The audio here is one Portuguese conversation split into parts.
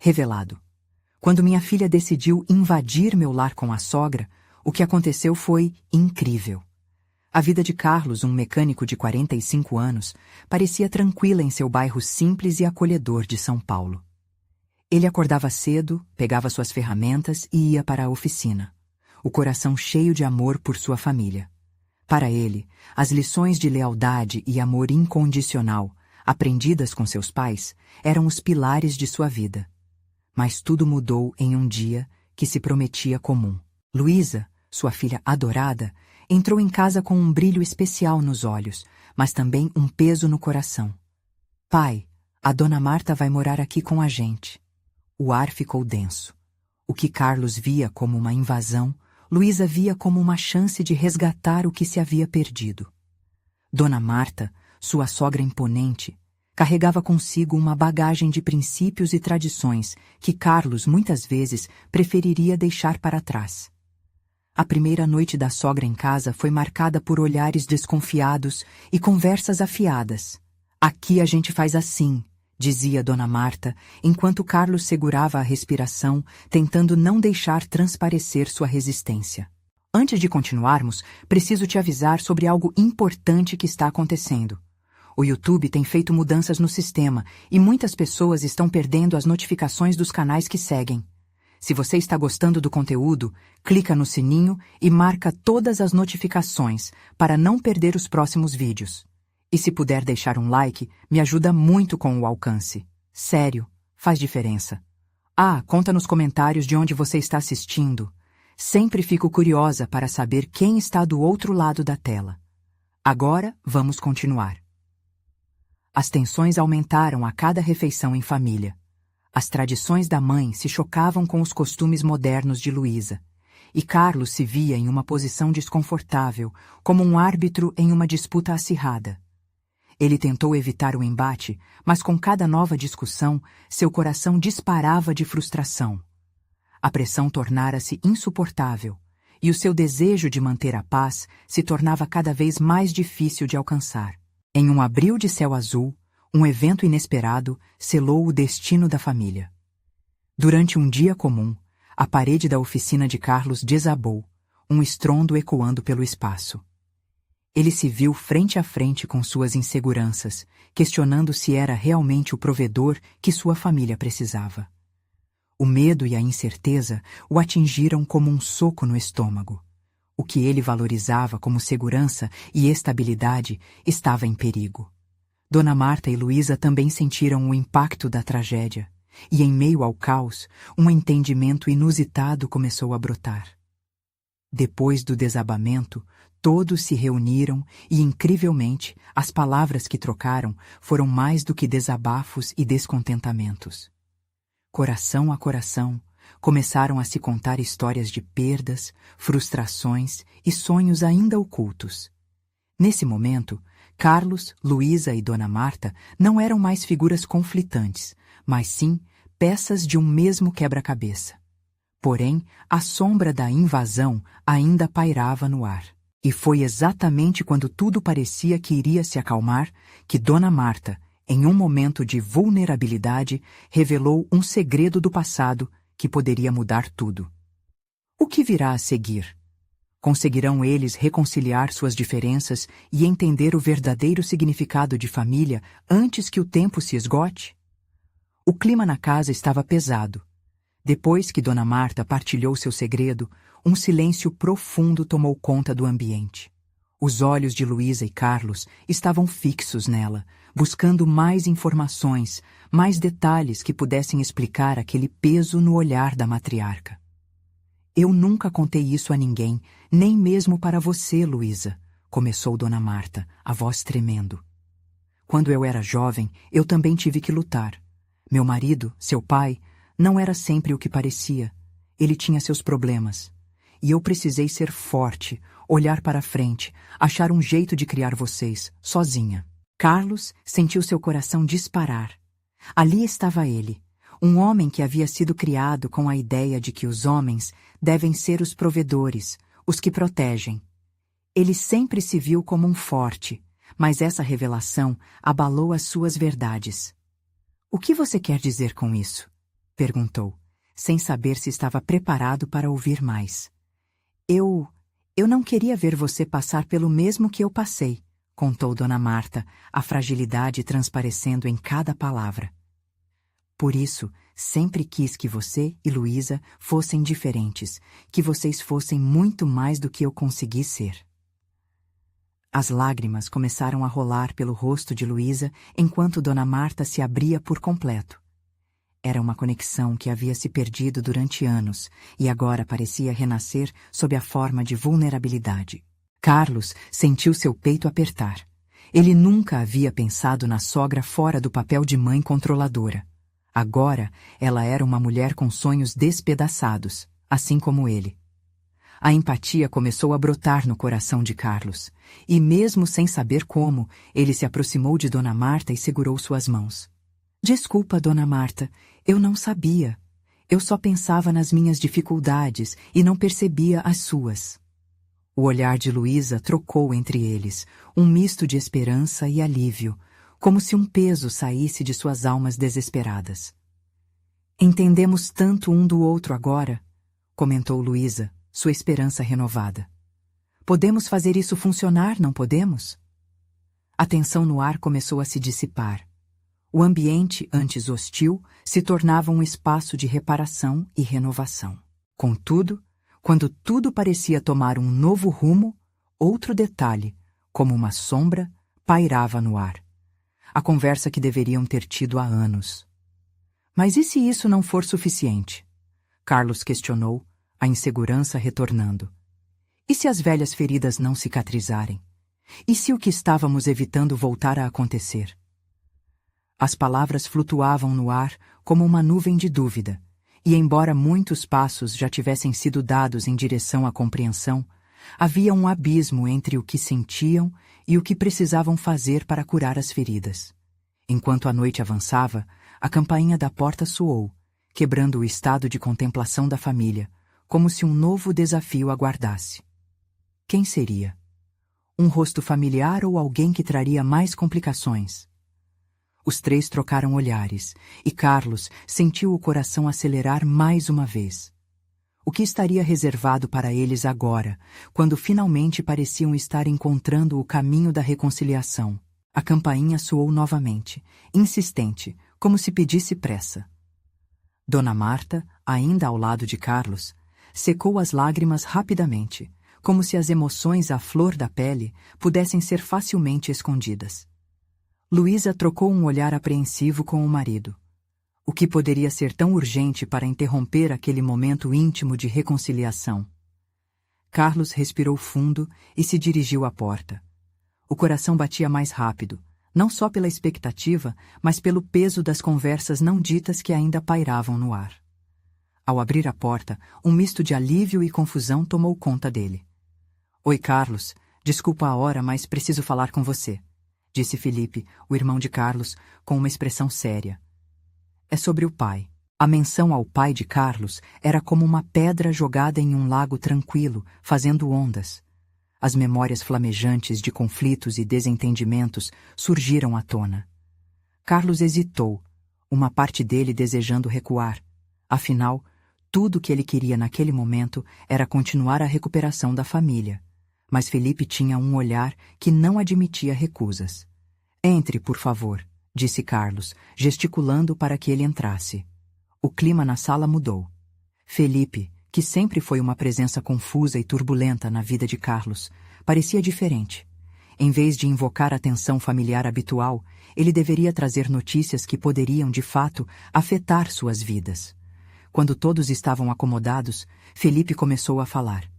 Revelado. Quando minha filha decidiu invadir meu lar com a sogra, o que aconteceu foi incrível. A vida de Carlos, um mecânico de 45 anos, parecia tranquila em seu bairro simples e acolhedor de São Paulo. Ele acordava cedo, pegava suas ferramentas e ia para a oficina, o coração cheio de amor por sua família. Para ele, as lições de lealdade e amor incondicional, aprendidas com seus pais, eram os pilares de sua vida. Mas tudo mudou em um dia que se prometia comum. Luísa, sua filha adorada, entrou em casa com um brilho especial nos olhos, mas também um peso no coração. Pai, a dona Marta vai morar aqui com a gente. O ar ficou denso. O que Carlos via como uma invasão, Luísa via como uma chance de resgatar o que se havia perdido. Dona Marta, sua sogra imponente, carregava consigo uma bagagem de princípios e tradições que Carlos muitas vezes preferiria deixar para trás. A primeira noite da sogra em casa foi marcada por olhares desconfiados e conversas afiadas. Aqui a gente faz assim, dizia Dona Marta, enquanto Carlos segurava a respiração, tentando não deixar transparecer sua resistência. Antes de continuarmos, preciso te avisar sobre algo importante que está acontecendo. O YouTube tem feito mudanças no sistema e muitas pessoas estão perdendo as notificações dos canais que seguem. Se você está gostando do conteúdo, clica no sininho e marca todas as notificações para não perder os próximos vídeos. E se puder deixar um like, me ajuda muito com o alcance. Sério, faz diferença. Conta nos comentários de onde você está assistindo. Sempre fico curiosa para saber quem está do outro lado da tela. Agora, vamos continuar. As tensões aumentaram a cada refeição em família. As tradições da mãe se chocavam com os costumes modernos de Luísa, e Carlos se via em uma posição desconfortável, como um árbitro em uma disputa acirrada. Ele tentou evitar o embate, mas com cada nova discussão, seu coração disparava de frustração. A pressão tornara-se insuportável, e o seu desejo de manter a paz se tornava cada vez mais difícil de alcançar. Em um abril de céu azul, um evento inesperado selou o destino da família. Durante um dia comum, a parede da oficina de Carlos desabou, um estrondo ecoando pelo espaço. Ele se viu frente a frente com suas inseguranças, questionando se era realmente o provedor que sua família precisava. O medo e a incerteza o atingiram como um soco no estômago. O que ele valorizava como segurança e estabilidade estava em perigo. Dona Marta e Luísa também sentiram o impacto da tragédia, e em meio ao caos, um entendimento inusitado começou a brotar. Depois do desabamento, todos se reuniram e, incrivelmente, as palavras que trocaram foram mais do que desabafos e descontentamentos. Coração a coração, começaram a se contar histórias de perdas, frustrações e sonhos ainda ocultos. Nesse momento, Carlos, Luísa e Dona Marta não eram mais figuras conflitantes, mas sim peças de um mesmo quebra-cabeça. Porém, a sombra da invasão ainda pairava no ar. E foi exatamente quando tudo parecia que iria se acalmar que Dona Marta, em um momento de vulnerabilidade, revelou um segredo do passado que poderia mudar tudo. O que virá a seguir? Conseguirão eles reconciliar suas diferenças e entender o verdadeiro significado de família antes que o tempo se esgote? O clima na casa estava pesado. Depois que Dona Marta partilhou seu segredo, um silêncio profundo tomou conta do ambiente. Os olhos de Luísa e Carlos estavam fixos nela, buscando mais informações, mais detalhes que pudessem explicar aquele peso no olhar da matriarca. Eu nunca contei isso a ninguém, nem mesmo para você, Luísa, começou Dona Marta, a voz tremendo. Quando eu era jovem, eu também tive que lutar. Meu marido, seu pai, não era sempre o que parecia. Ele tinha seus problemas. E eu precisei ser forte, olhar para frente, achar um jeito de criar vocês, sozinha. Carlos sentiu seu coração disparar. Ali estava ele, um homem que havia sido criado com a ideia de que os homens devem ser os provedores, os que protegem. Ele sempre se viu como um forte, mas essa revelação abalou as suas verdades. O que você quer dizer com isso? Perguntou, sem saber se estava preparado para ouvir mais. Eu não queria ver você passar pelo mesmo que eu passei, contou Dona Marta, a fragilidade transparecendo em cada palavra. Por isso, sempre quis que você e Luísa fossem diferentes, que vocês fossem muito mais do que eu consegui ser. As lágrimas começaram a rolar pelo rosto de Luísa enquanto Dona Marta se abria por completo. Era uma conexão que havia se perdido durante anos e agora parecia renascer sob a forma de vulnerabilidade. Carlos sentiu seu peito apertar. Ele nunca havia pensado na sogra fora do papel de mãe controladora. Agora, ela era uma mulher com sonhos despedaçados, assim como ele. A empatia começou a brotar no coração de Carlos, e mesmo sem saber como, ele se aproximou de Dona Marta e segurou suas mãos. Desculpa, Dona Marta, eu não sabia. Eu só pensava nas minhas dificuldades e não percebia as suas. O olhar de Luísa trocou entre eles, um misto de esperança e alívio, como se um peso saísse de suas almas desesperadas. Entendemos tanto um do outro agora, comentou Luísa, sua esperança renovada. Podemos fazer isso funcionar, não podemos? A tensão no ar começou a se dissipar. O ambiente, antes hostil, se tornava um espaço de reparação e renovação. Contudo, quando tudo parecia tomar um novo rumo, outro detalhe, como uma sombra, pairava no ar. A conversa que deveriam ter tido há anos. Mas e se isso não for suficiente? Carlos questionou, a insegurança retornando. E se as velhas feridas não cicatrizarem? E se o que estávamos evitando voltar a acontecer? As palavras flutuavam no ar como uma nuvem de dúvida, e embora muitos passos já tivessem sido dados em direção à compreensão, havia um abismo entre o que sentiam e o que precisavam fazer para curar as feridas. Enquanto a noite avançava, a campainha da porta soou, quebrando o estado de contemplação da família, como se um novo desafio aguardasse. Quem seria? Um rosto familiar ou alguém que traria mais complicações? Os três trocaram olhares, e Carlos sentiu o coração acelerar mais uma vez. O que estaria reservado para eles agora, quando finalmente pareciam estar encontrando o caminho da reconciliação? A campainha soou novamente, insistente, como se pedisse pressa. Dona Marta, ainda ao lado de Carlos, secou as lágrimas rapidamente, como se as emoções à flor da pele pudessem ser facilmente escondidas. Luísa trocou um olhar apreensivo com o marido. O que poderia ser tão urgente para interromper aquele momento íntimo de reconciliação? Carlos respirou fundo e se dirigiu à porta. O coração batia mais rápido, não só pela expectativa, mas pelo peso das conversas não ditas que ainda pairavam no ar. Ao abrir a porta, um misto de alívio e confusão tomou conta dele. Oi, Carlos. Desculpa a hora, mas preciso falar com você, disse Felipe, o irmão de Carlos, com uma expressão séria. É sobre o pai. A menção ao pai de Carlos era como uma pedra jogada em um lago tranquilo, fazendo ondas. As memórias flamejantes de conflitos e desentendimentos surgiram à tona. Carlos hesitou, uma parte dele desejando recuar. Afinal, tudo o que ele queria naquele momento era continuar a recuperação da família. Mas Felipe tinha um olhar que não admitia recusas. Entre, por favor, disse Carlos, gesticulando para que ele entrasse. O clima na sala mudou. Felipe, que sempre foi uma presença confusa e turbulenta na vida de Carlos, parecia diferente. Em vez de invocar a tensão familiar habitual, ele deveria trazer notícias que poderiam, de fato, afetar suas vidas. Quando todos estavam acomodados, Felipe começou a falar.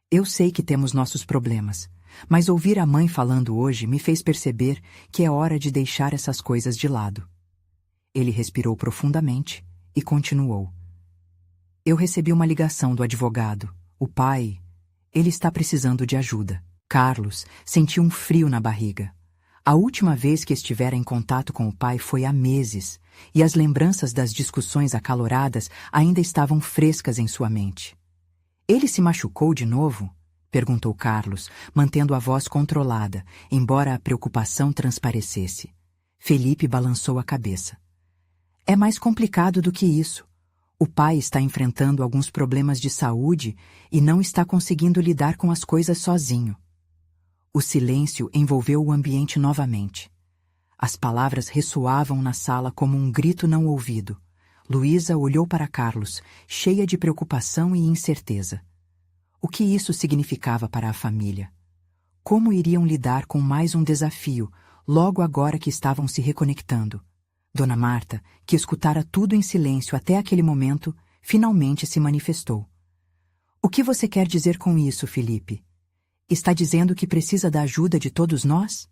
Eu sei que temos nossos problemas, mas ouvir a mãe falando hoje me fez perceber que é hora de deixar essas coisas de lado. Ele respirou profundamente e continuou. Eu recebi uma ligação do advogado. O pai, ele está precisando de ajuda. Carlos sentiu um frio na barriga. A última vez que estivera em contato com o pai foi há meses, e as lembranças das discussões acaloradas ainda estavam frescas em sua mente. Ele se machucou de novo? Perguntou Carlos, mantendo a voz controlada, embora a preocupação transparecesse. Felipe balançou a cabeça. É mais complicado do que isso. O pai está enfrentando alguns problemas de saúde e não está conseguindo lidar com as coisas sozinho. O silêncio envolveu o ambiente novamente. As palavras ressoavam na sala como um grito não ouvido. Luísa olhou para Carlos, cheia de preocupação e incerteza. O que isso significava para a família? Como iriam lidar com mais um desafio, logo agora que estavam se reconectando? Dona Marta, que escutara tudo em silêncio até aquele momento, finalmente se manifestou. O que você quer dizer com isso, Felipe? Está dizendo que precisa da ajuda de todos nós?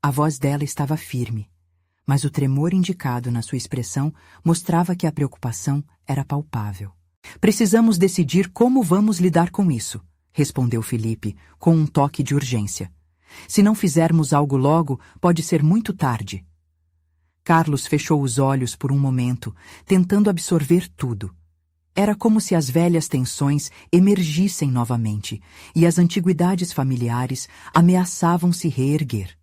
A voz dela estava firme, mas o tremor indicado na sua expressão mostrava que a preocupação era palpável. Precisamos decidir como vamos lidar com isso, respondeu Felipe, com um toque de urgência. Se não fizermos algo logo, pode ser muito tarde. Carlos fechou os olhos por um momento, tentando absorver tudo. Era como se as velhas tensões emergissem novamente, e as antiguidades familiares ameaçavam se reerguer.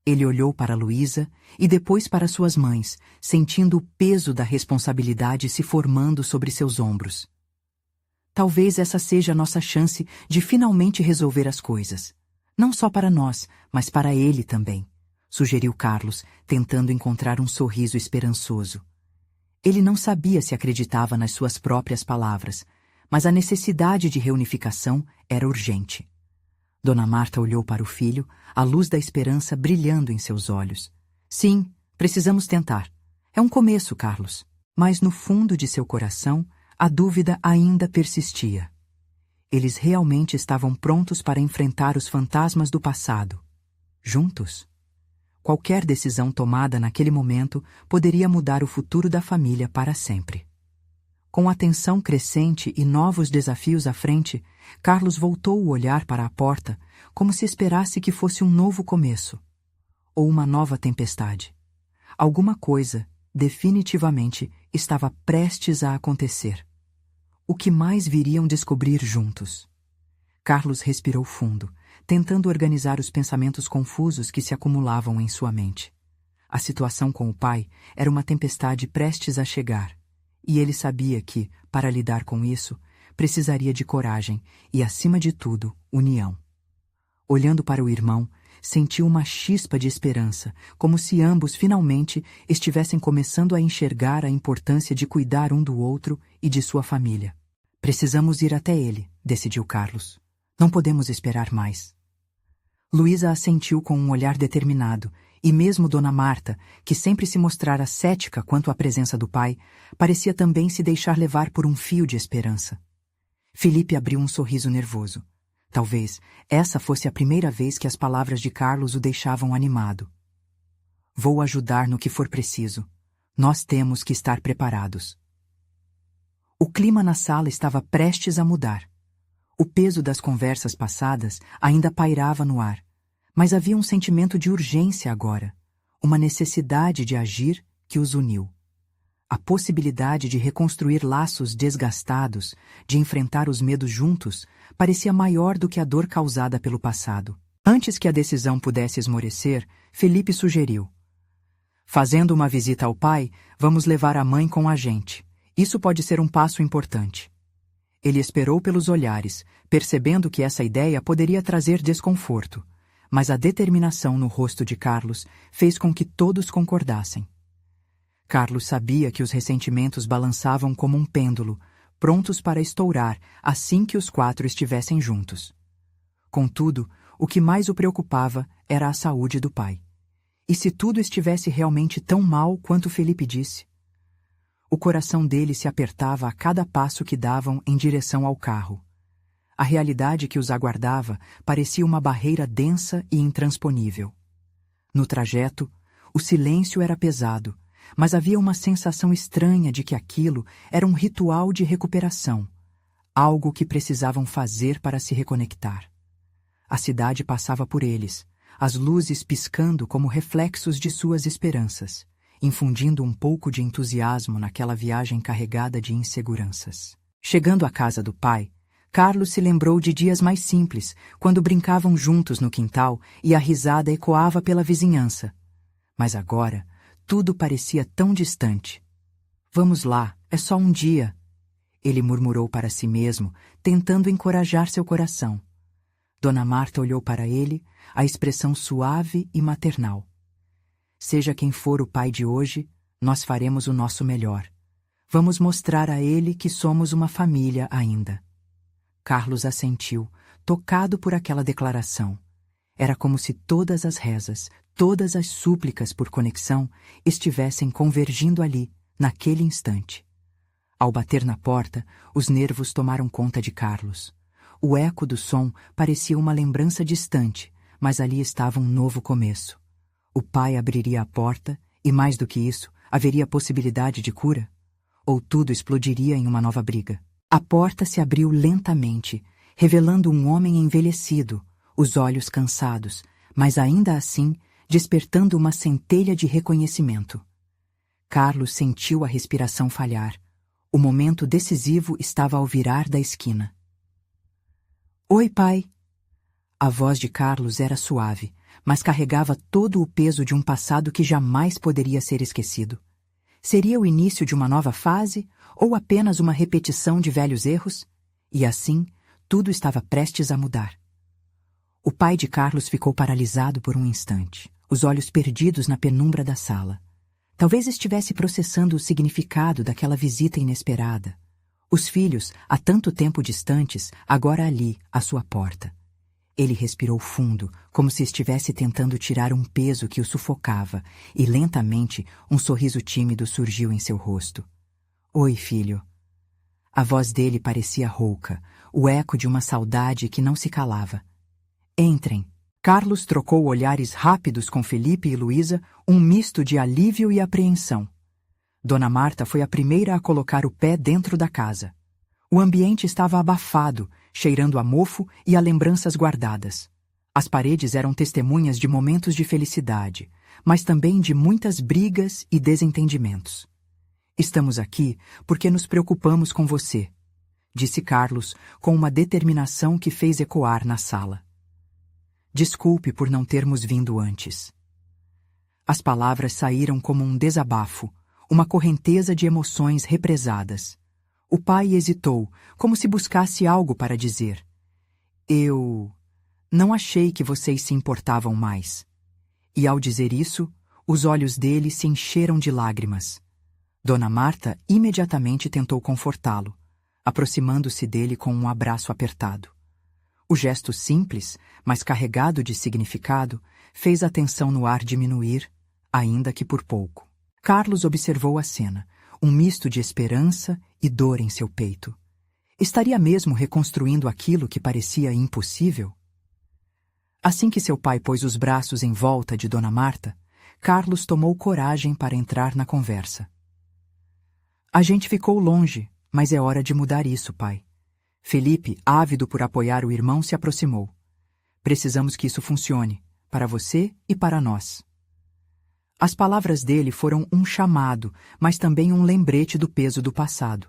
Ele olhou para Luísa e depois para suas mães, sentindo o peso da responsabilidade se formando sobre seus ombros. Talvez essa seja a nossa chance de finalmente resolver as coisas. Não só para nós, mas para ele também, sugeriu Carlos, tentando encontrar um sorriso esperançoso. Ele não sabia se acreditava nas suas próprias palavras, mas a necessidade de reunificação era urgente. Dona Marta olhou para o filho, a luz da esperança brilhando em seus olhos. Sim, precisamos tentar. É um começo, Carlos. Mas no fundo de seu coração, a dúvida ainda persistia. Eles realmente estavam prontos para enfrentar os fantasmas do passado. Juntos? Qualquer decisão tomada naquele momento poderia mudar o futuro da família para sempre. Com a tensão crescente e novos desafios à frente, Carlos voltou o olhar para a porta, como se esperasse que fosse um novo começo. Ou uma nova tempestade. Alguma coisa, definitivamente, estava prestes a acontecer. O que mais viriam descobrir juntos? Carlos respirou fundo, tentando organizar os pensamentos confusos que se acumulavam em sua mente. A situação com o pai era uma tempestade prestes a chegar, e ele sabia que, para lidar com isso, precisaria de coragem e, acima de tudo, união. Olhando para o irmão, sentiu uma chispa de esperança, como se ambos finalmente estivessem começando a enxergar a importância de cuidar um do outro e de sua família. Precisamos ir até ele, decidiu Carlos. Não podemos esperar mais. Luísa assentiu com um olhar determinado, e mesmo Dona Marta, que sempre se mostrara cética quanto à presença do pai, parecia também se deixar levar por um fio de esperança. Felipe abriu um sorriso nervoso. Talvez essa fosse a primeira vez que as palavras de Carlos o deixavam animado. Vou ajudar no que for preciso. Nós temos que estar preparados. O clima na sala estava prestes a mudar. O peso das conversas passadas ainda pairava no ar, mas havia um sentimento de urgência agora, uma necessidade de agir que os uniu. A possibilidade de reconstruir laços desgastados, de enfrentar os medos juntos, parecia maior do que a dor causada pelo passado. Antes que a decisão pudesse esmorecer, Felipe sugeriu: fazendo uma visita ao pai, vamos levar a mãe com a gente. Isso pode ser um passo importante. Ele esperou pelos olhares, percebendo que essa ideia poderia trazer desconforto, mas a determinação no rosto de Carlos fez com que todos concordassem. Carlos sabia que os ressentimentos balançavam como um pêndulo, prontos para estourar assim que os quatro estivessem juntos. Contudo, o que mais o preocupava era a saúde do pai. E se tudo estivesse realmente tão mal quanto Felipe disse? O coração dele se apertava a cada passo que davam em direção ao carro. A realidade que os aguardava parecia uma barreira densa e intransponível. No trajeto, o silêncio era pesado, mas havia uma sensação estranha de que aquilo era um ritual de recuperação, algo que precisavam fazer para se reconectar. A cidade passava por eles, as luzes piscando como reflexos de suas esperanças, infundindo um pouco de entusiasmo naquela viagem carregada de inseguranças. Chegando à casa do pai, Carlos se lembrou de dias mais simples, quando brincavam juntos no quintal e a risada ecoava pela vizinhança. Mas agora, tudo parecia tão distante. Vamos lá, é só um dia, ele murmurou para si mesmo, tentando encorajar seu coração. Dona Marta olhou para ele, a expressão suave e maternal. Seja quem for o pai de hoje, nós faremos o nosso melhor. Vamos mostrar a ele que somos uma família ainda. Carlos assentiu, tocado por aquela declaração. Era como se todas as rezas, todas as súplicas por conexão estivessem convergindo ali, naquele instante. Ao bater na porta, os nervos tomaram conta de Carlos. O eco do som parecia uma lembrança distante, mas ali estava um novo começo. O pai abriria a porta e, mais do que isso, haveria possibilidade de cura? Ou tudo explodiria em uma nova briga? A porta se abriu lentamente, revelando um homem envelhecido, os olhos cansados, mas ainda assim despertando uma centelha de reconhecimento. Carlos sentiu a respiração falhar. O momento decisivo estava ao virar da esquina. Oi, pai. A voz de Carlos era suave, mas carregava todo o peso de um passado que jamais poderia ser esquecido. Seria o início de uma nova fase ou apenas uma repetição de velhos erros? E assim, tudo estava prestes a mudar. O pai de Carlos ficou paralisado por um instante, os olhos perdidos na penumbra da sala. Talvez estivesse processando o significado daquela visita inesperada. Os filhos, há tanto tempo distantes, agora ali, à sua porta. Ele respirou fundo, como se estivesse tentando tirar um peso que o sufocava, e lentamente um sorriso tímido surgiu em seu rosto. Oi, filho. A voz dele parecia rouca, o eco de uma saudade que não se calava. Entrem. Carlos trocou olhares rápidos com Felipe e Luísa, um misto de alívio e apreensão. Dona Marta foi a primeira a colocar o pé dentro da casa. O ambiente estava abafado, cheirando a mofo e a lembranças guardadas. As paredes eram testemunhas de momentos de felicidade, mas também de muitas brigas e desentendimentos. Estamos aqui porque nos preocupamos com você, disse Carlos com uma determinação que fez ecoar na sala. Desculpe por não termos vindo antes. As palavras saíram como um desabafo, uma correnteza de emoções represadas. O pai hesitou, como se buscasse algo para dizer. Eu não achei que vocês se importavam mais. E ao dizer isso, os olhos dele se encheram de lágrimas. Dona Marta imediatamente tentou confortá-lo, aproximando-se dele com um abraço apertado. O gesto simples, mas carregado de significado, fez a tensão no ar diminuir, ainda que por pouco. Carlos observou a cena, um misto de esperança e dor em seu peito. Estaria mesmo reconstruindo aquilo que parecia impossível? Assim que seu pai pôs os braços em volta de Dona Marta, Carlos tomou coragem para entrar na conversa. A gente ficou longe, mas é hora de mudar isso, pai. Felipe, ávido por apoiar o irmão, se aproximou. Precisamos que isso funcione, para você e para nós. As palavras dele foram um chamado, mas também um lembrete do peso do passado.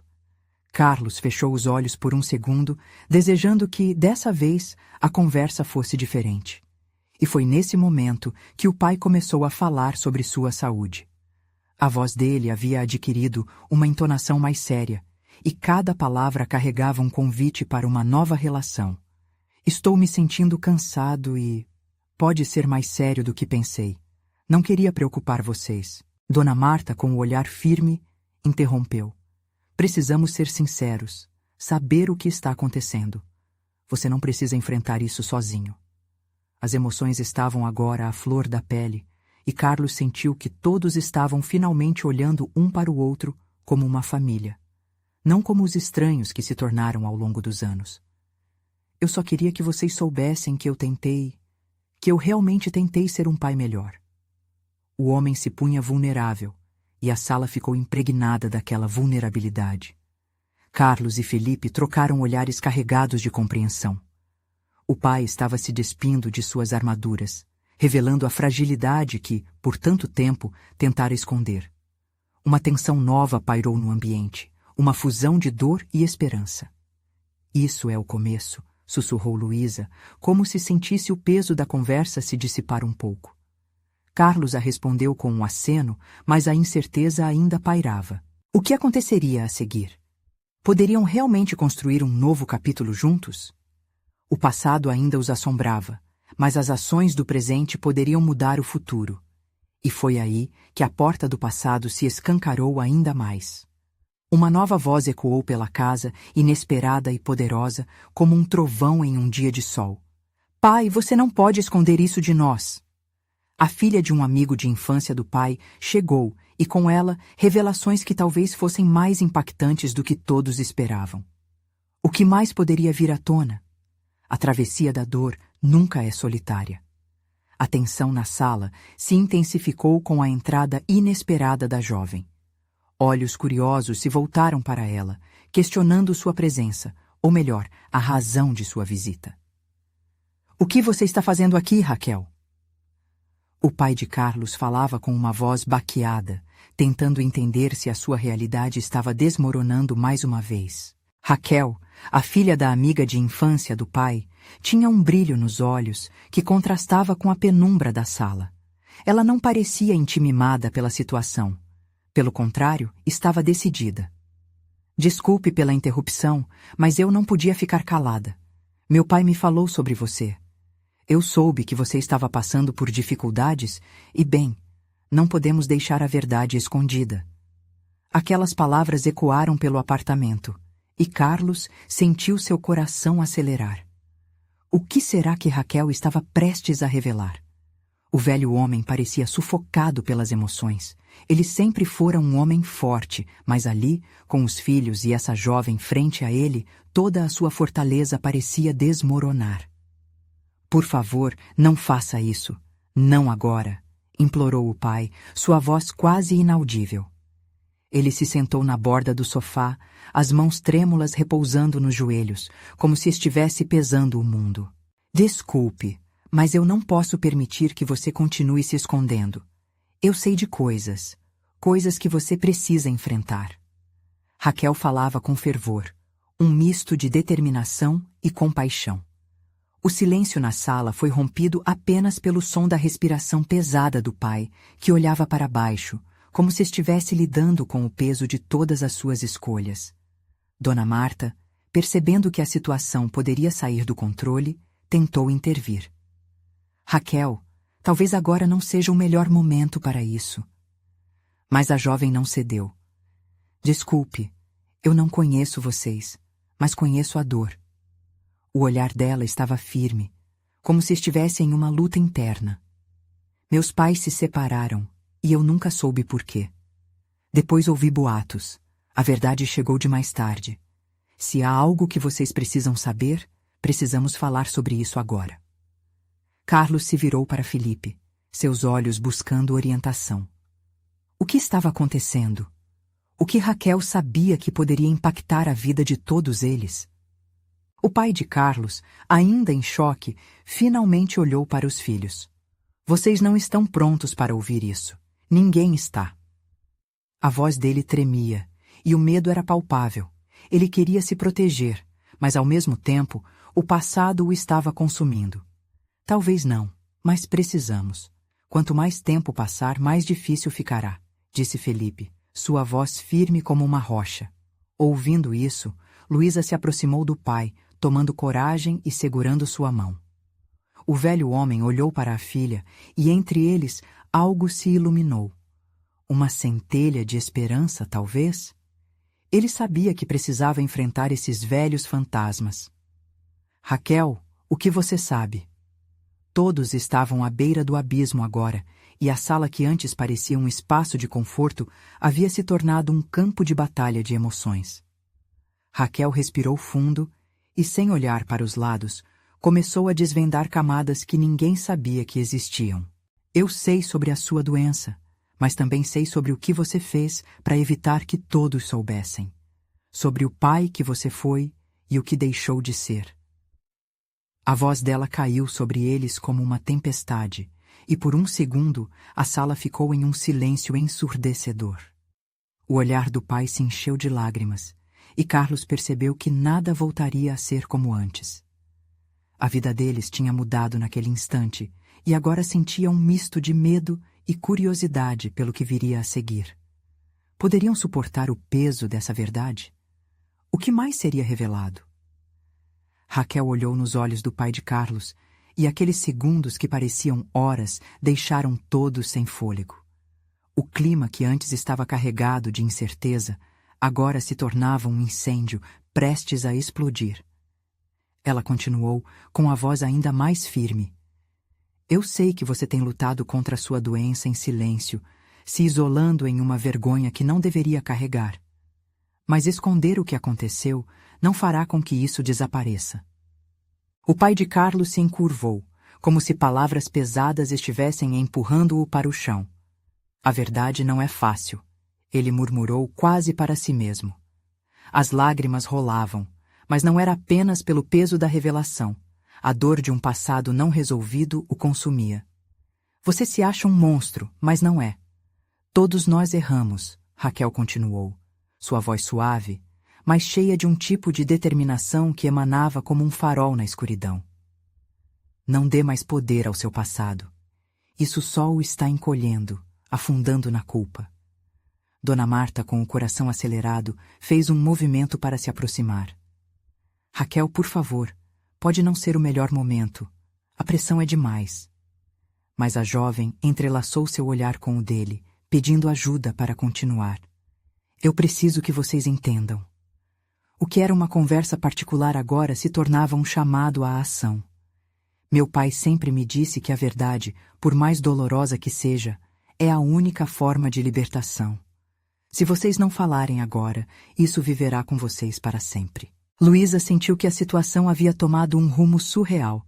Carlos fechou os olhos por um segundo, desejando que, dessa vez, a conversa fosse diferente. E foi nesse momento que o pai começou a falar sobre sua saúde. A voz dele havia adquirido uma entonação mais séria, e cada palavra carregava um convite para uma nova relação. Estou me sentindo cansado e... pode ser mais sério do que pensei. Não queria preocupar vocês. Dona Marta, com o olhar firme, interrompeu. Precisamos ser sinceros, saber o que está acontecendo. Você não precisa enfrentar isso sozinho. As emoções estavam agora à flor da pele, e Carlos sentiu que todos estavam finalmente olhando um para o outro como uma família. Não como os estranhos que se tornaram ao longo dos anos. Eu só queria que vocês soubessem que eu realmente tentei ser um pai melhor. O homem se punha vulnerável, e a sala ficou impregnada daquela vulnerabilidade. Carlos e Felipe trocaram olhares carregados de compreensão. O pai estava se despindo de suas armaduras, revelando a fragilidade que, por tanto tempo, tentara esconder. Uma tensão nova pairou no ambiente, uma fusão de dor e esperança. Isso é o começo, sussurrou Luísa, como se sentisse o peso da conversa se dissipar um pouco. Carlos a respondeu com um aceno, mas a incerteza ainda pairava. O que aconteceria a seguir? Poderiam realmente construir um novo capítulo juntos? O passado ainda os assombrava, mas as ações do presente poderiam mudar o futuro. E foi aí que a porta do passado se escancarou ainda mais. Uma nova voz ecoou pela casa, inesperada e poderosa, como um trovão em um dia de sol. Pai, você não pode esconder isso de nós. A filha de um amigo de infância do pai chegou, e com ela, revelações que talvez fossem mais impactantes do que todos esperavam. O que mais poderia vir à tona? A travessia da dor nunca é solitária. A tensão na sala se intensificou com a entrada inesperada da jovem. Olhos curiosos se voltaram para ela, questionando sua presença, ou melhor, a razão de sua visita. O que você está fazendo aqui, Raquel? O pai de Carlos falava com uma voz baqueada, tentando entender se a sua realidade estava desmoronando mais uma vez. Raquel, a filha da amiga de infância do pai, tinha um brilho nos olhos que contrastava com a penumbra da sala. Ela não parecia intimimada pela situação. Pelo contrário, estava decidida. Desculpe pela interrupção, mas eu não podia ficar calada. Meu pai me falou sobre você. Eu soube que você estava passando por dificuldades e, bem, não podemos deixar a verdade escondida. Aquelas palavras ecoaram pelo apartamento, e Carlos sentiu seu coração acelerar. O que será que Raquel estava prestes a revelar? O velho homem parecia sufocado pelas emoções. Ele sempre fora um homem forte, mas ali, com os filhos e essa jovem frente a ele, toda a sua fortaleza parecia desmoronar. Por favor, não faça isso. Não agora, implorou o pai, sua voz quase inaudível. Ele se sentou na borda do sofá, as mãos trêmulas repousando nos joelhos, como se estivesse pesando o mundo. Desculpe, mas eu não posso permitir que você continue se escondendo. Eu sei de coisas que você precisa enfrentar. Raquel falava com fervor, um misto de determinação e compaixão. O silêncio na sala foi rompido apenas pelo som da respiração pesada do pai, que olhava para baixo, como se estivesse lidando com o peso de todas as suas escolhas. Dona Marta, percebendo que a situação poderia sair do controle, tentou intervir. Raquel, talvez agora não seja o melhor momento para isso. Mas a jovem não cedeu. Desculpe, eu não conheço vocês, mas conheço a dor. O olhar dela estava firme, como se estivesse em uma luta interna. Meus pais se separaram, e eu nunca soube por quê. Depois ouvi boatos. A verdade chegou de mais tarde. Se há algo que vocês precisam saber, precisamos falar sobre isso agora. Carlos se virou para Felipe, seus olhos buscando orientação. O que estava acontecendo? O que Raquel sabia que poderia impactar a vida de todos eles? O pai de Carlos, ainda em choque, finalmente olhou para os filhos. Vocês não estão prontos para ouvir isso. Ninguém está. A voz dele tremia, e o medo era palpável. Ele queria se proteger, mas ao mesmo tempo, o passado o estava consumindo. Talvez não, mas precisamos. Quanto mais tempo passar, mais difícil ficará, disse Felipe, sua voz firme como uma rocha. Ouvindo isso, Luísa se aproximou do pai, tomando coragem e segurando sua mão. O velho homem olhou para a filha e entre eles algo se iluminou. Uma centelha de esperança, talvez? Ele sabia que precisava enfrentar esses velhos fantasmas. Raquel, o que você sabe? Todos estavam à beira do abismo agora, e a sala que antes parecia um espaço de conforto havia se tornado um campo de batalha de emoções. Raquel respirou fundo e, sem olhar para os lados, começou a desvendar camadas que ninguém sabia que existiam. Eu sei sobre a sua doença, mas também sei sobre o que você fez para evitar que todos soubessem. Sobre o pai que você foi e o que deixou de ser. A voz dela caiu sobre eles como uma tempestade, e por um segundo a sala ficou em um silêncio ensurdecedor. O olhar do pai se encheu de lágrimas, e Carlos percebeu que nada voltaria a ser como antes. A vida deles tinha mudado naquele instante, e agora sentia um misto de medo e curiosidade pelo que viria a seguir. Poderiam suportar o peso dessa verdade? O que mais seria revelado? Raquel olhou nos olhos do pai de Carlos, e aqueles segundos que pareciam horas deixaram todos sem fôlego. O clima que antes estava carregado de incerteza, agora se tornava um incêndio prestes a explodir. Ela continuou, com a voz ainda mais firme. Eu sei que você tem lutado contra a sua doença em silêncio, se isolando em uma vergonha que não deveria carregar. Mas esconder o que aconteceu não fará com que isso desapareça. O pai de Carlos se encurvou, como se palavras pesadas estivessem empurrando-o para o chão. A verdade não é fácil, ele murmurou quase para si mesmo. As lágrimas rolavam, mas não era apenas pelo peso da revelação. A dor de um passado não resolvido o consumia. Você se acha um monstro, mas não é. Todos nós erramos, Raquel continuou, sua voz suave, mas cheia de um tipo de determinação que emanava como um farol na escuridão. Não dê mais poder ao seu passado. Isso só o está encolhendo, afundando na culpa. Dona Marta, com o coração acelerado, fez um movimento para se aproximar. Raquel, por favor, pode não ser o melhor momento. A pressão é demais. Mas a jovem entrelaçou seu olhar com o dele, pedindo ajuda para continuar. Eu preciso que vocês entendam. O que era uma conversa particular agora se tornava um chamado à ação. Meu pai sempre me disse que a verdade, por mais dolorosa que seja, é a única forma de libertação. Se vocês não falarem agora, isso viverá com vocês para sempre. Luísa sentiu que a situação havia tomado um rumo surreal.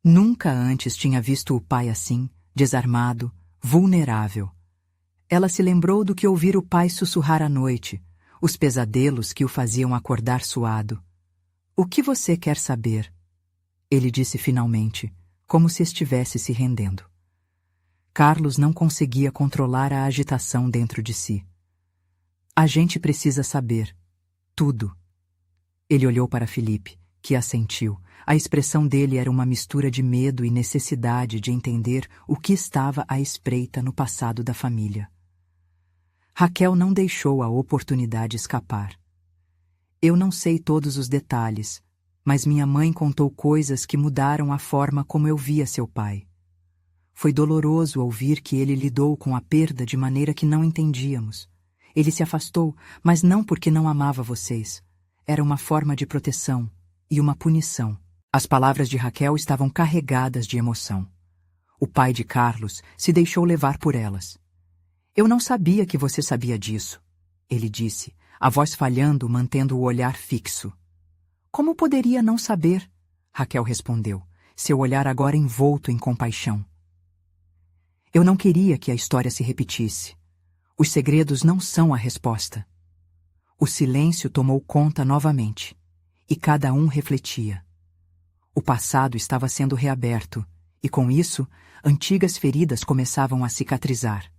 Nunca antes tinha visto o pai assim, desarmado, vulnerável. Ela se lembrou do que ouvira o pai sussurrar à noite, os pesadelos que o faziam acordar suado. O que você quer saber? Ele disse finalmente, como se estivesse se rendendo. Carlos não conseguia controlar a agitação dentro de si. A gente precisa saber. Tudo. Ele olhou para Felipe, que assentiu. A expressão dele era uma mistura de medo e necessidade de entender o que estava à espreita no passado da família. Raquel não deixou a oportunidade escapar. Eu não sei todos os detalhes, mas minha mãe contou coisas que mudaram a forma como eu via seu pai. Foi doloroso ouvir que ele lidou com a perda de maneira que não entendíamos. Ele se afastou, mas não porque não amava vocês. Era uma forma de proteção e uma punição. As palavras de Raquel estavam carregadas de emoção. O pai de Carlos se deixou levar por elas. Eu não sabia que você sabia disso, ele disse, a voz falhando, mantendo o olhar fixo. Como poderia não saber? Raquel respondeu, seu olhar agora envolto em compaixão. Eu não queria que a história se repetisse. Os segredos não são a resposta. O silêncio tomou conta novamente, e cada um refletia. O passado estava sendo reaberto, e com isso, antigas feridas começavam a cicatrizar.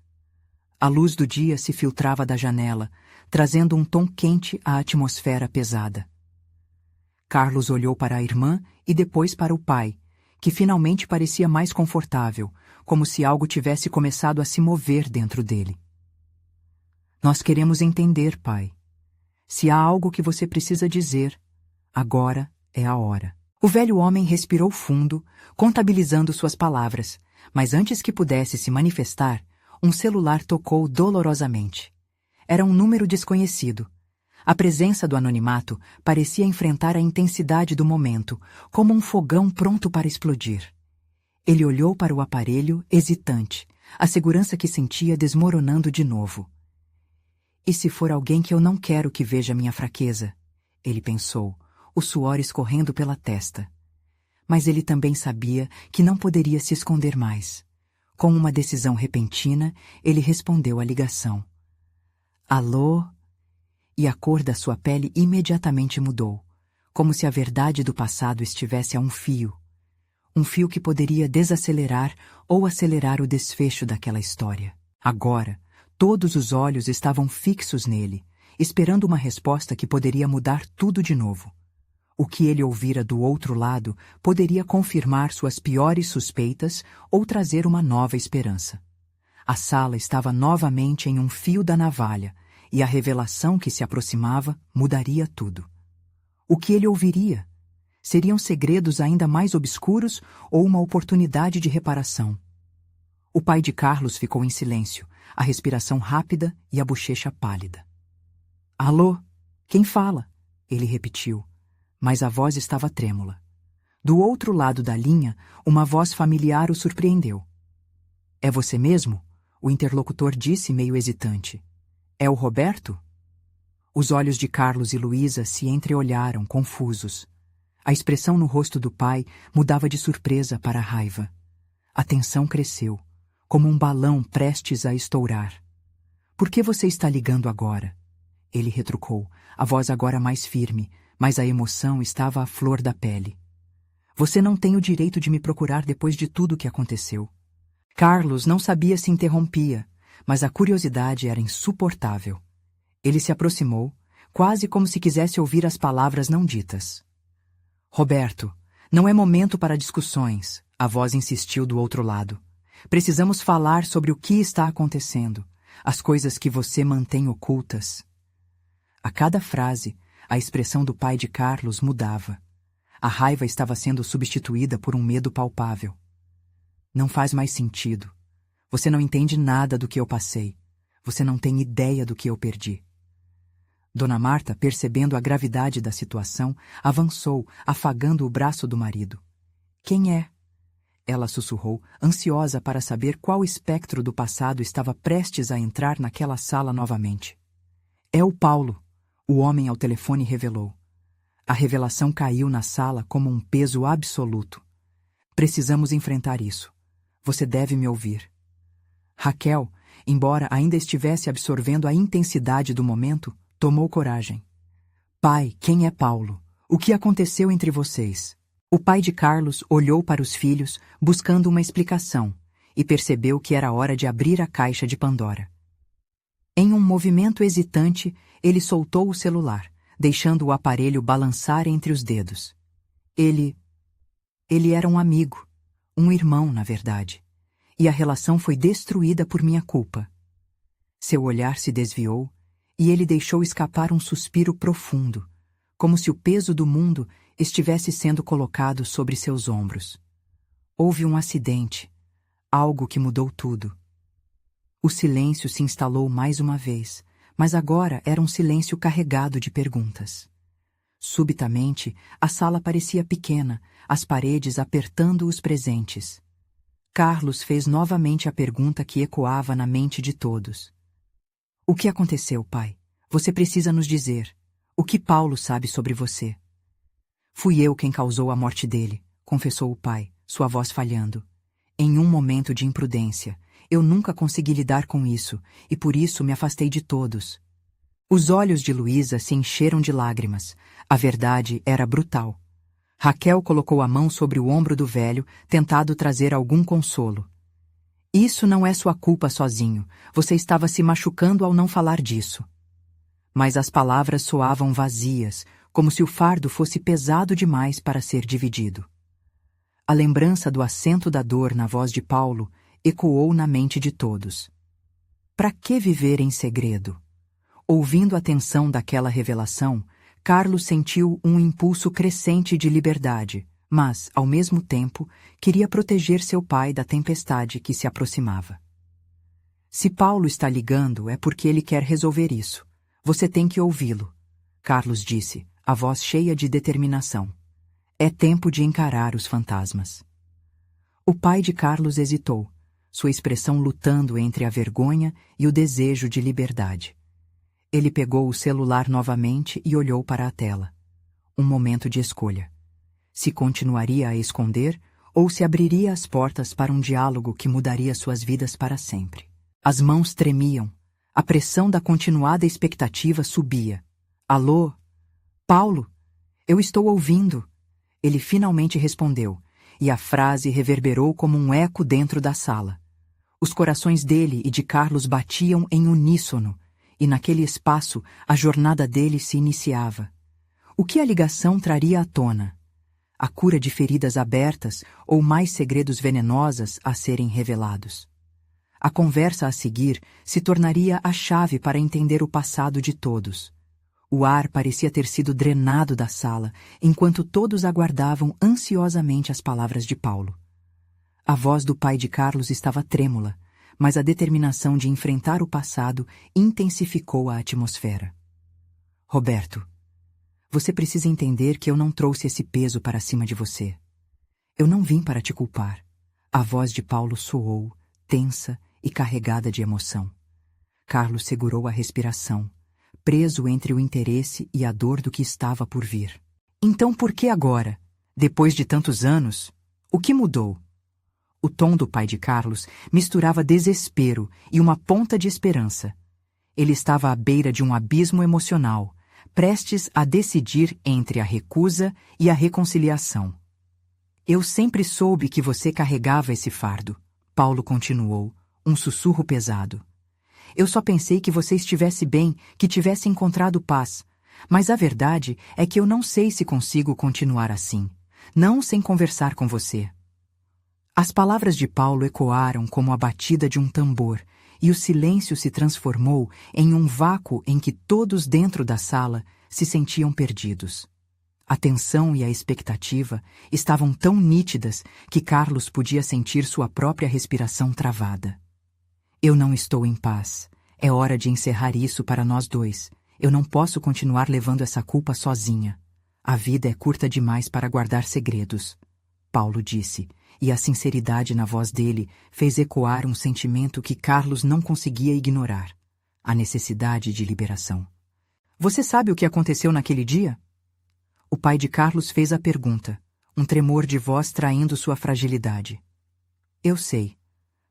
A luz do dia se filtrava da janela, trazendo um tom quente à atmosfera pesada. Carlos olhou para a irmã e depois para o pai, que finalmente parecia mais confortável, como se algo tivesse começado a se mover dentro dele. Nós queremos entender, pai. Se há algo que você precisa dizer, agora é a hora. O velho homem respirou fundo, contabilizando suas palavras, mas antes que pudesse se manifestar, um celular tocou dolorosamente. Era um número desconhecido. A presença do anonimato parecia enfrentar a intensidade do momento, como um fogão pronto para explodir. Ele olhou para o aparelho, hesitante, a segurança que sentia desmoronando de novo. E se for alguém que eu não quero que veja minha fraqueza? Ele pensou, o suor escorrendo pela testa. Mas ele também sabia que não poderia se esconder mais. Com uma decisão repentina, ele respondeu à ligação. Alô? E a cor da sua pele imediatamente mudou, como se a verdade do passado estivesse a um fio. Um fio que poderia desacelerar ou acelerar o desfecho daquela história. Agora, todos os olhos estavam fixos nele, esperando uma resposta que poderia mudar tudo de novo. O que ele ouvira do outro lado poderia confirmar suas piores suspeitas ou trazer uma nova esperança. A sala estava novamente em um fio da navalha, e a revelação que se aproximava mudaria tudo. O que ele ouviria? Seriam segredos ainda mais obscuros ou uma oportunidade de reparação? O pai de Carlos ficou em silêncio, a respiração rápida e a bochecha pálida. Alô? Quem fala? Ele repetiu, mas a voz estava trêmula. Do outro lado da linha, uma voz familiar o surpreendeu. É você mesmo? O interlocutor disse meio hesitante. É o Roberto? Os olhos de Carlos e Luísa se entreolharam, confusos. A expressão no rosto do pai mudava de surpresa para raiva. A tensão cresceu, como um balão prestes a estourar. Por que você está ligando agora? Ele retrucou, a voz agora mais firme, mas a emoção estava à flor da pele. Você não tem o direito de me procurar depois de tudo o que aconteceu. Carlos não sabia se interrompia, mas a curiosidade era insuportável. Ele se aproximou, quase como se quisesse ouvir as palavras não ditas. Roberto, não é momento para discussões, a voz insistiu do outro lado. Precisamos falar sobre o que está acontecendo, as coisas que você mantém ocultas. A cada frase, a expressão do pai de Carlos mudava. A raiva estava sendo substituída por um medo palpável. Não faz mais sentido. Você não entende nada do que eu passei. Você não tem ideia do que eu perdi. Dona Marta, percebendo a gravidade da situação, avançou, afagando o braço do marido. Quem é? Ela sussurrou, ansiosa para saber qual espectro do passado estava prestes a entrar naquela sala novamente. É o Paulo, o homem ao telefone revelou. A revelação caiu na sala como um peso absoluto. Precisamos enfrentar isso. Você deve me ouvir. Raquel, embora ainda estivesse absorvendo a intensidade do momento, tomou coragem. Pai, quem é Paulo? O que aconteceu entre vocês? O pai de Carlos olhou para os filhos, buscando uma explicação, e percebeu que era hora de abrir a caixa de Pandora. Em um movimento hesitante, ele soltou o celular, deixando o aparelho balançar entre os dedos. Ele era um amigo, um irmão, na verdade, e a relação foi destruída por minha culpa. Seu olhar se desviou, e ele deixou escapar um suspiro profundo, como se o peso do mundo estivesse sendo colocado sobre seus ombros. Houve um acidente, algo que mudou tudo. O silêncio se instalou mais uma vez, mas agora era um silêncio carregado de perguntas. Subitamente, a sala parecia pequena, as paredes apertando os presentes. Carlos fez novamente a pergunta que ecoava na mente de todos. O que aconteceu, pai? Você precisa nos dizer. O que Paulo sabe sobre você? Fui eu quem causou a morte dele, confessou o pai, sua voz falhando. Em um momento de imprudência, eu nunca consegui lidar com isso, e por isso me afastei de todos. Os olhos de Luísa se encheram de lágrimas. A verdade era brutal. Raquel colocou a mão sobre o ombro do velho, tentado trazer algum consolo. Isso não é sua culpa sozinho. Você estava se machucando ao não falar disso. Mas as palavras soavam vazias, como se o fardo fosse pesado demais para ser dividido. A lembrança do acento da dor na voz de Paulo ecoou na mente de todos. Para que viver em segredo? Ouvindo a tensão daquela revelação, Carlos sentiu um impulso crescente de liberdade, mas, ao mesmo tempo, queria proteger seu pai da tempestade que se aproximava. Se Paulo está ligando, é porque ele quer resolver isso. Você tem que ouvi-lo, Carlos disse, a voz cheia de determinação. É tempo de encarar os fantasmas. O pai de Carlos hesitou, sua expressão lutando entre a vergonha e o desejo de liberdade. Ele pegou o celular novamente e olhou para a tela. Um momento de escolha. Se continuaria a esconder ou se abriria as portas para um diálogo que mudaria suas vidas para sempre. As mãos tremiam. A pressão da continuada expectativa subia. Alô? Paulo? Eu estou ouvindo. Ele finalmente respondeu, e a frase reverberou como um eco dentro da sala. Os corações dele e de Carlos batiam em uníssono, e naquele espaço a jornada dele se iniciava. O que a ligação traria à tona? A cura de feridas abertas ou mais segredos venenosos a serem revelados? A conversa a seguir se tornaria a chave para entender o passado de todos. O ar parecia ter sido drenado da sala, enquanto todos aguardavam ansiosamente as palavras de Paulo. A voz do pai de Carlos estava trêmula, mas a determinação de enfrentar o passado intensificou a atmosfera. Roberto, você precisa entender que eu não trouxe esse peso para cima de você. Eu não vim para te culpar. A voz de Paulo soou, tensa e carregada de emoção. Carlos segurou a respiração, preso entre o interesse e a dor do que estava por vir. Então por que agora, depois de tantos anos, o que mudou? O tom do pai de Carlos misturava desespero e uma ponta de esperança. Ele estava à beira de um abismo emocional, prestes a decidir entre a recusa e a reconciliação. Eu sempre soube que você carregava esse fardo, Paulo continuou, um sussurro pesado. Eu só pensei que você estivesse bem, que tivesse encontrado paz. Mas a verdade é que eu não sei se consigo continuar assim, não sem conversar com você. As palavras de Paulo ecoaram como a batida de um tambor, e o silêncio se transformou em um vácuo em que todos dentro da sala se sentiam perdidos. A tensão e a expectativa estavam tão nítidas que Carlos podia sentir sua própria respiração travada. Eu não estou em paz. É hora de encerrar isso para nós dois. Eu não posso continuar levando essa culpa sozinha. A vida é curta demais para guardar segredos, Paulo disse, e a sinceridade na voz dele fez ecoar um sentimento que Carlos não conseguia ignorar: a necessidade de liberação. Você sabe o que aconteceu naquele dia? O pai de Carlos fez a pergunta, um tremor de voz traindo sua fragilidade. Eu sei.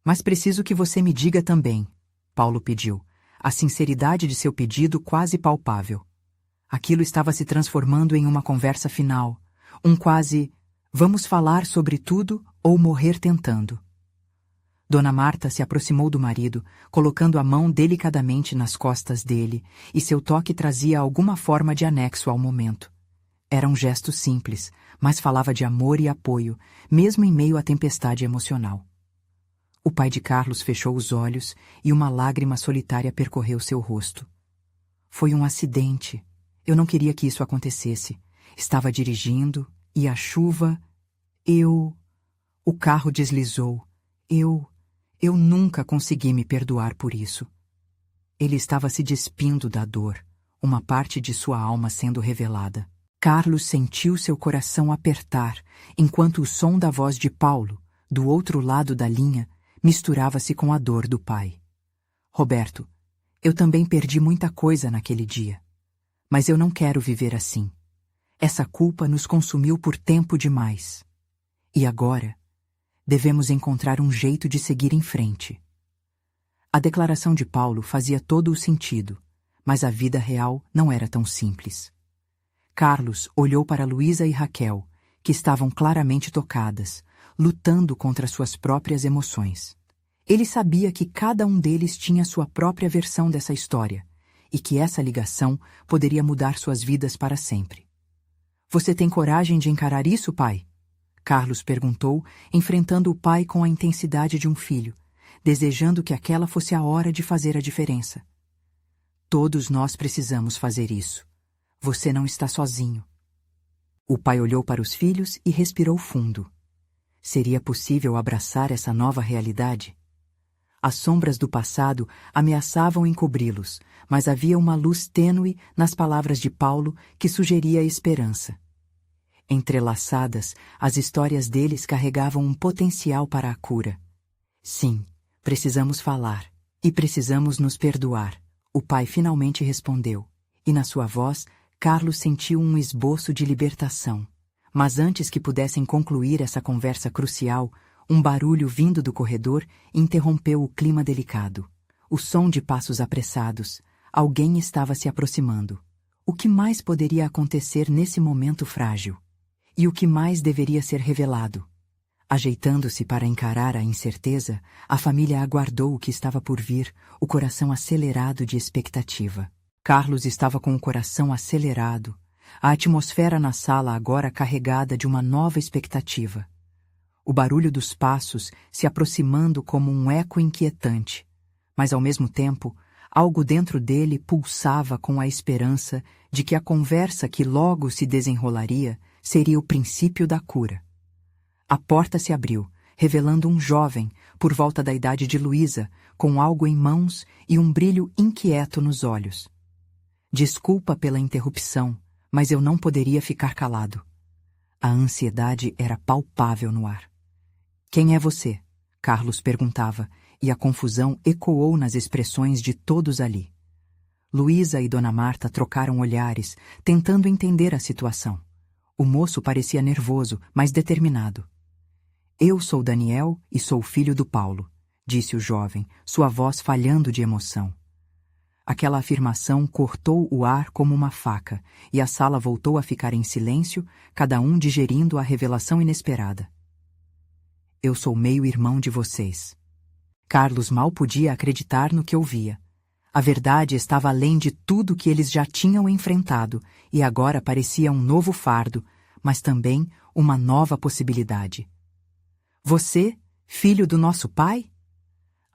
Mas preciso que você me diga também, Paulo pediu, a sinceridade de seu pedido quase palpável. Aquilo estava se transformando em uma conversa final, um quase vamos falar sobre tudo ou morrer tentando. Dona Marta se aproximou do marido, colocando a mão delicadamente nas costas dele, e seu toque trazia alguma forma de anexo ao momento. Era um gesto simples, mas falava de amor e apoio, mesmo em meio à tempestade emocional. O pai de Carlos fechou os olhos e uma lágrima solitária percorreu seu rosto. Foi um acidente. Eu não queria que isso acontecesse. Estava dirigindo e a chuva... O carro deslizou. Eu nunca consegui me perdoar por isso. Ele estava se despindo da dor, uma parte de sua alma sendo revelada. Carlos sentiu seu coração apertar, enquanto o som da voz de Paulo, do outro lado da linha, misturava-se com a dor do pai. Roberto, eu também perdi muita coisa naquele dia. Mas eu não quero viver assim. Essa culpa nos consumiu por tempo demais. E agora, devemos encontrar um jeito de seguir em frente. A declaração de Paulo fazia todo o sentido, mas a vida real não era tão simples. Carlos olhou para Luísa e Raquel, que estavam claramente tocadas, lutando contra suas próprias emoções. Ele sabia que cada um deles tinha sua própria versão dessa história, e que essa ligação poderia mudar suas vidas para sempre. Você tem coragem de encarar isso, pai? Carlos perguntou, enfrentando o pai com a intensidade de um filho, desejando que aquela fosse a hora de fazer a diferença. Todos nós precisamos fazer isso. Você não está sozinho. O pai olhou para os filhos e respirou fundo. Seria possível abraçar essa nova realidade? As sombras do passado ameaçavam encobri-los, mas havia uma luz tênue nas palavras de Paulo que sugeria esperança. Entrelaçadas, as histórias deles carregavam um potencial para a cura. Sim, precisamos falar. E precisamos nos perdoar, o pai finalmente respondeu. E na sua voz, Carlos sentiu um esboço de libertação. Mas antes que pudessem concluir essa conversa crucial, um barulho vindo do corredor interrompeu o clima delicado. O som de passos apressados. Alguém estava se aproximando. O que mais poderia acontecer nesse momento frágil? E o que mais deveria ser revelado? Ajeitando-se para encarar a incerteza, a família aguardou o que estava por vir, o coração acelerado de expectativa. Carlos estava com o coração acelerado, a atmosfera na sala agora carregada de uma nova expectativa. O barulho dos passos se aproximando como um eco inquietante, mas ao mesmo tempo, algo dentro dele pulsava com a esperança de que a conversa que logo se desenrolaria seria o princípio da cura. A porta se abriu, revelando um jovem, por volta da idade de Luísa, com algo em mãos e um brilho inquieto nos olhos. Desculpa pela interrupção, mas eu não poderia ficar calado. A ansiedade era palpável no ar. Quem é você? Carlos perguntava, e a confusão ecoou nas expressões de todos ali. Luísa e Dona Marta trocaram olhares, tentando entender a situação. O moço parecia nervoso, mas determinado. Eu sou Daniel e sou filho do Paulo, disse o jovem, sua voz falhando de emoção. Aquela afirmação cortou o ar como uma faca, e a sala voltou a ficar em silêncio, cada um digerindo a revelação inesperada. Eu sou meio-irmão de vocês. Carlos mal podia acreditar no que ouvia. A verdade estava além de tudo que eles já tinham enfrentado, e agora parecia um novo fardo, mas também uma nova possibilidade. Você, filho do nosso pai?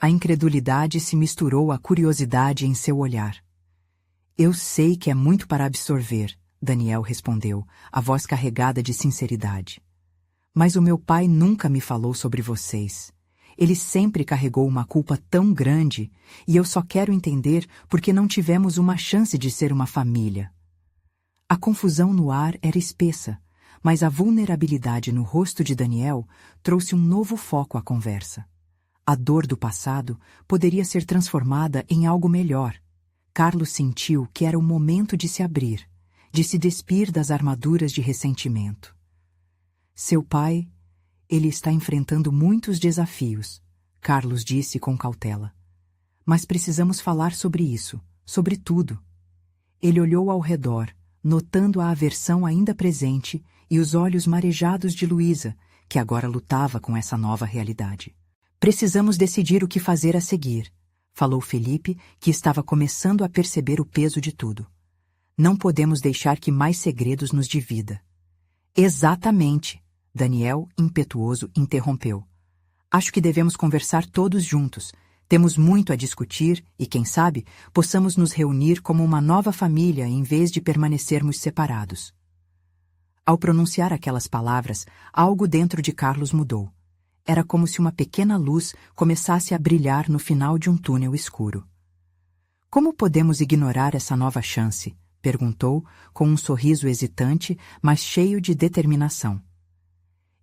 A incredulidade se misturou à curiosidade em seu olhar. Eu sei que é muito para absorver, Daniel respondeu, a voz carregada de sinceridade. Mas o meu pai nunca me falou sobre vocês. Ele sempre carregou uma culpa tão grande, e eu só quero entender por que não tivemos uma chance de ser uma família. A confusão no ar era espessa, mas a vulnerabilidade no rosto de Daniel trouxe um novo foco à conversa. A dor do passado poderia ser transformada em algo melhor. Carlos sentiu que era o momento de se abrir, de se despir das armaduras de ressentimento. Seu pai, ele está enfrentando muitos desafios, Carlos disse com cautela. Mas precisamos falar sobre isso, sobre tudo. Ele olhou ao redor, notando a aversão ainda presente e os olhos marejados de Luísa, que agora lutava com essa nova realidade. Precisamos decidir o que fazer a seguir, falou Felipe, que estava começando a perceber o peso de tudo. Não podemos deixar que mais segredos nos divida. Exatamente, Daniel, impetuoso, interrompeu. Acho que devemos conversar todos juntos. Temos muito a discutir e, quem sabe, possamos nos reunir como uma nova família em vez de permanecermos separados. Ao pronunciar aquelas palavras, algo dentro de Carlos mudou. Era como se uma pequena luz começasse a brilhar no final de um túnel escuro. Como podemos ignorar essa nova chance? Perguntou, com um sorriso hesitante, mas cheio de determinação.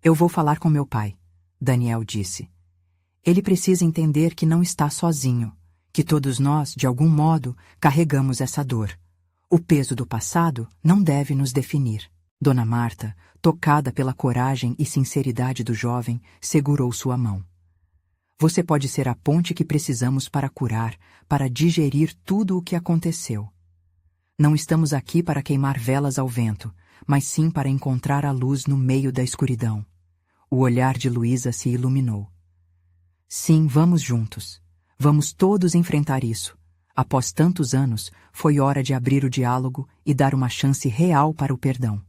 Eu vou falar com meu pai, Daniel disse. Ele precisa entender que não está sozinho, que todos nós, de algum modo, carregamos essa dor. O peso do passado não deve nos definir. Dona Marta, tocada pela coragem e sinceridade do jovem, segurou sua mão. Você pode ser a ponte que precisamos para curar, para digerir tudo o que aconteceu. Não estamos aqui para queimar velas ao vento, mas sim para encontrar a luz no meio da escuridão. O olhar de Luísa se iluminou. Sim, vamos juntos. Vamos todos enfrentar isso. Após tantos anos, foi hora de abrir o diálogo e dar uma chance real para o perdão.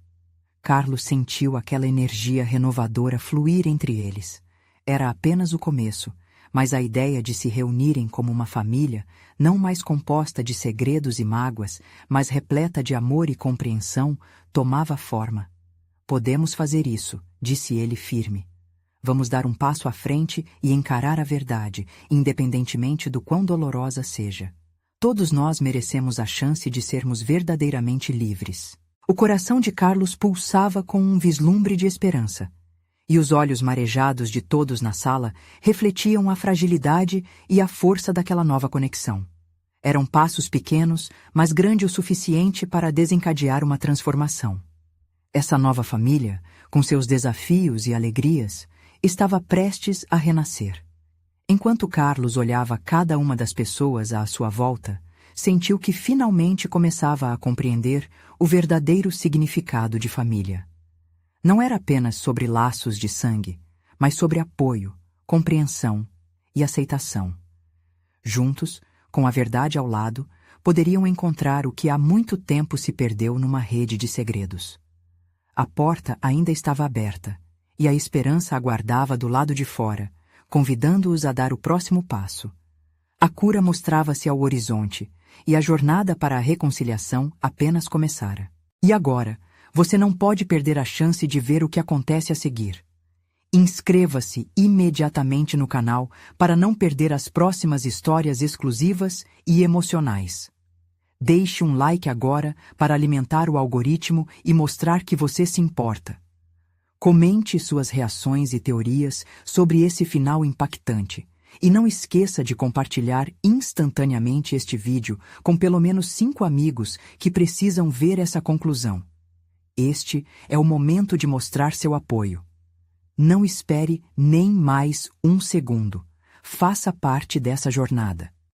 Carlos sentiu aquela energia renovadora fluir entre eles. Era apenas o começo, mas a ideia de se reunirem como uma família, não mais composta de segredos e mágoas, mas repleta de amor e compreensão, tomava forma. Podemos fazer isso, disse ele firme. Vamos dar um passo à frente e encarar a verdade, independentemente do quão dolorosa seja. Todos nós merecemos a chance de sermos verdadeiramente livres. O coração de Carlos pulsava com um vislumbre de esperança, e os olhos marejados de todos na sala refletiam a fragilidade e a força daquela nova conexão. Eram passos pequenos, mas grande o suficiente para desencadear uma transformação. Essa nova família, com seus desafios e alegrias, estava prestes a renascer. Enquanto Carlos olhava cada uma das pessoas à sua volta, sentiu que finalmente começava a compreender o verdadeiro significado de família. Não era apenas sobre laços de sangue, mas sobre apoio, compreensão e aceitação. Juntos, com a verdade ao lado, poderiam encontrar o que há muito tempo se perdeu numa rede de segredos. A porta ainda estava aberta, e a esperança aguardava do lado de fora, convidando-os a dar o próximo passo. A cura mostrava-se ao horizonte, e a jornada para a reconciliação apenas começara. E agora, você não pode perder a chance de ver o que acontece a seguir. Inscreva-se imediatamente no canal para não perder as próximas histórias exclusivas e emocionais. Deixe um like agora para alimentar o algoritmo e mostrar que você se importa. Comente suas reações e teorias sobre esse final impactante. E não esqueça de compartilhar instantaneamente este vídeo com pelo menos 5 amigos que precisam ver essa conclusão. Este é o momento de mostrar seu apoio. Não espere nem mais um segundo. Faça parte dessa jornada.